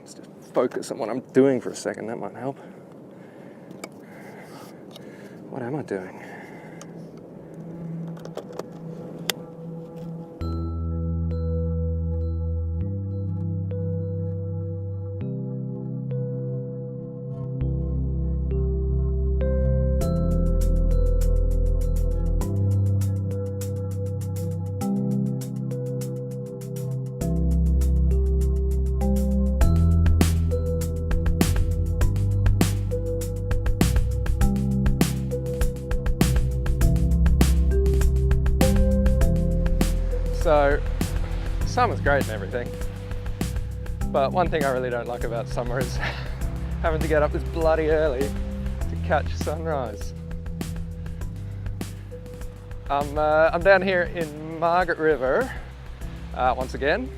Just focus on what I'm doing for a second, that might help. What am I doing? So, summer's great and everything, but one thing I really don't like about summer is having to get up this bloody early to catch sunrise. I'm down here in Margaret River once again,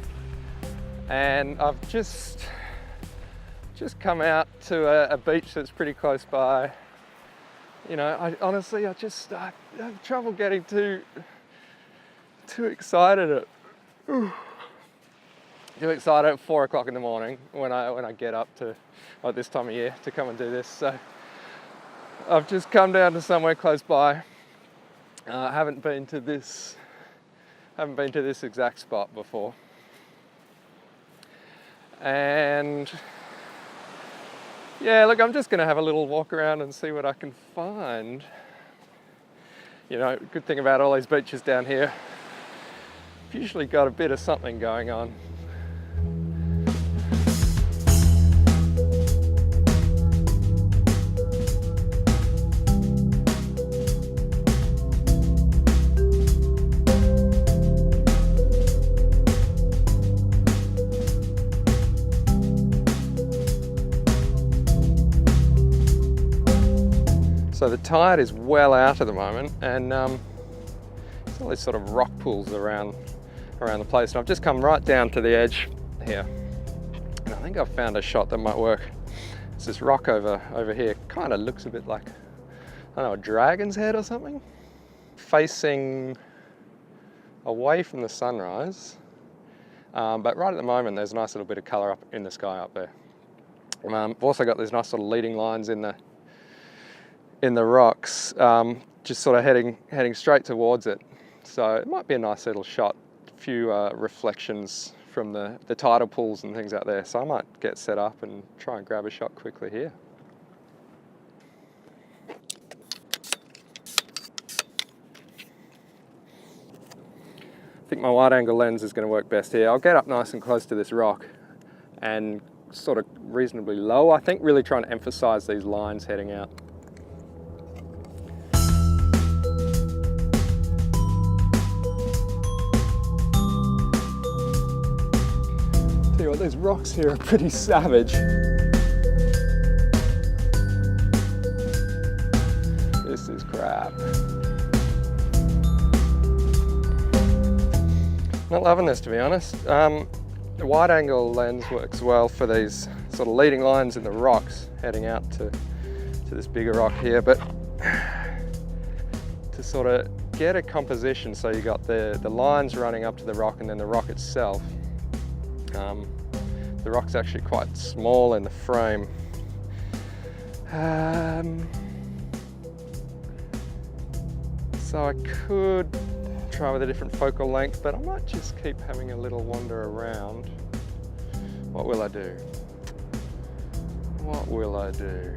and I've just come out to a beach that's pretty close by. You know, I have trouble getting too excited at 4 o'clock in the morning when I get up to at this time of year to come and do this. So I've just come down to somewhere close by. I haven't been to this exact spot before, and yeah, look, I'm just going to have a little walk around and see what I can find. You know, good thing about all these beaches down here, you've usually got a bit of something going on. So the tide is well out at the moment, and there's all these sort of rock pools around the place, and I've just come right down to the edge here, and I think I've found a shot that might work. It's this rock over here, kind of looks a bit like, I don't know, a dragon's head or something, facing away from the sunrise, but right at the moment there's a nice little bit of colour up in the sky up there. I've also got these nice sort of leading lines in the rocks, just sort of heading straight towards it. So it might be a nice little shot, a few reflections from the tidal pools and things out there. So I might get set up and try and grab a shot quickly here. I think my wide angle lens is going to work best here. I'll get up nice and close to this rock and sort of reasonably low, I think, really trying to emphasize these lines heading out. Tell you what, these rocks here are pretty savage. This is crap. Not loving this, to be honest. The wide angle lens works well for these sort of leading lines in the rocks heading out to this bigger rock here, but to sort of get a composition so you got the lines running up to the rock and then the rock itself. The rock's actually quite small in the frame. So I could try with a different focal length, but I might just keep having a little wander around. What will I do? What will I do?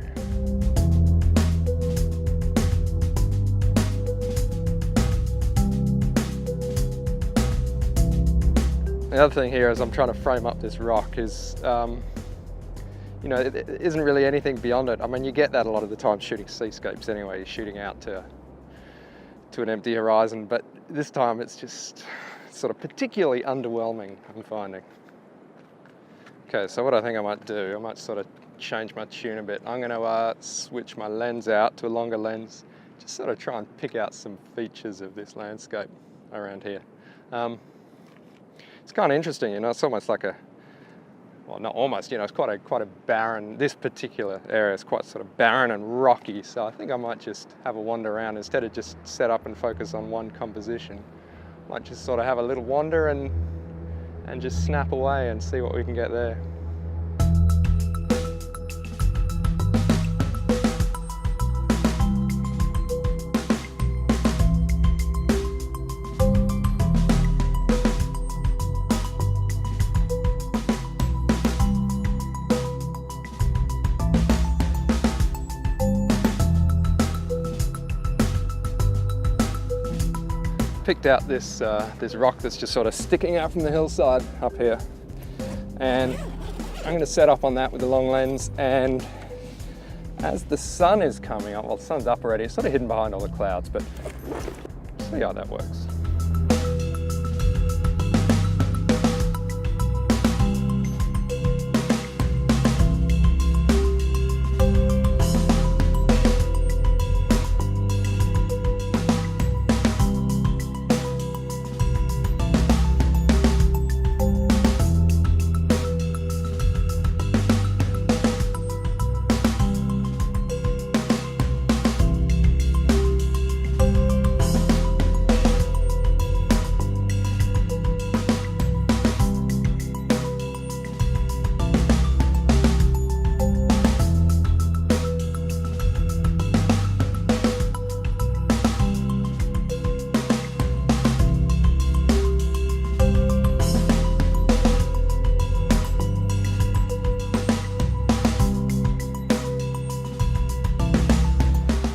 The other thing here as I'm trying to frame up this rock is, you know, it isn't really anything beyond it. I mean, you get that a lot of the time shooting seascapes anyway. You're shooting out to an empty horizon, but this time it's just sort of particularly underwhelming, I'm finding. Okay, so what I think I might do, I might sort of change my tune a bit. I'm going to switch my lens out to a longer lens, just sort of try and pick out some features of this landscape around here. It's kind of interesting, you know, it's almost like well, not almost, you know, it's quite a barren, this particular area is quite sort of barren and rocky, so I think I might just have a wander around instead of just set up and focus on one composition. I might just sort of have a little wander and just snap away and see what we can get there. picked out this this rock that's just sort of sticking out from the hillside up here, and I'm going to set up on that with the long lens, and as the sun is coming up, well, the sun's up already, it's sort of hidden behind all the clouds, but see how that works.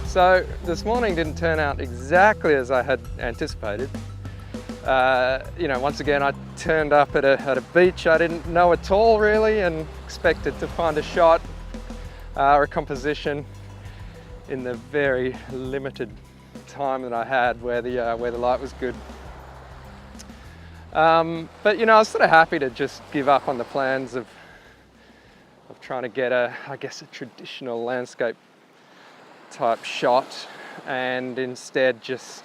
So this morning didn't turn out exactly as I had anticipated. You know, once again, I turned up at a beach I didn't know at all really, and expected to find a shot or a composition in the very limited time that I had where the light was good. But you know, I was sort of happy to just give up on the plans of trying to get I guess a traditional landscape type shot, and instead just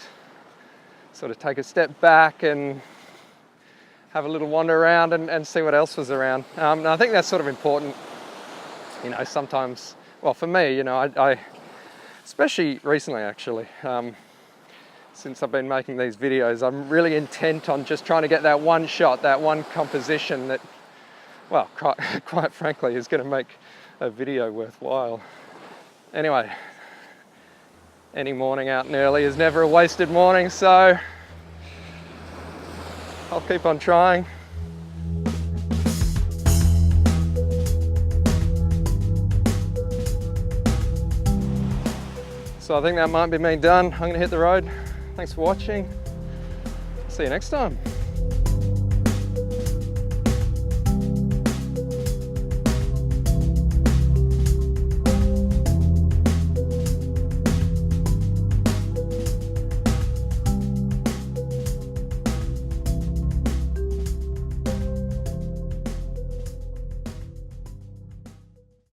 sort of take a step back and have a little wander around and see what else was around. And I think that's sort of important, you know, sometimes, well, for me, you know, I especially recently actually, since I've been making these videos, I'm really intent on just trying to get that one shot, that one composition that, well, quite frankly, is going to make a video worthwhile. Anyway, any morning out and early is never a wasted morning, so I'll keep on trying. So I think that might be me done. I'm going to hit the road. Thanks for watching. See you next time.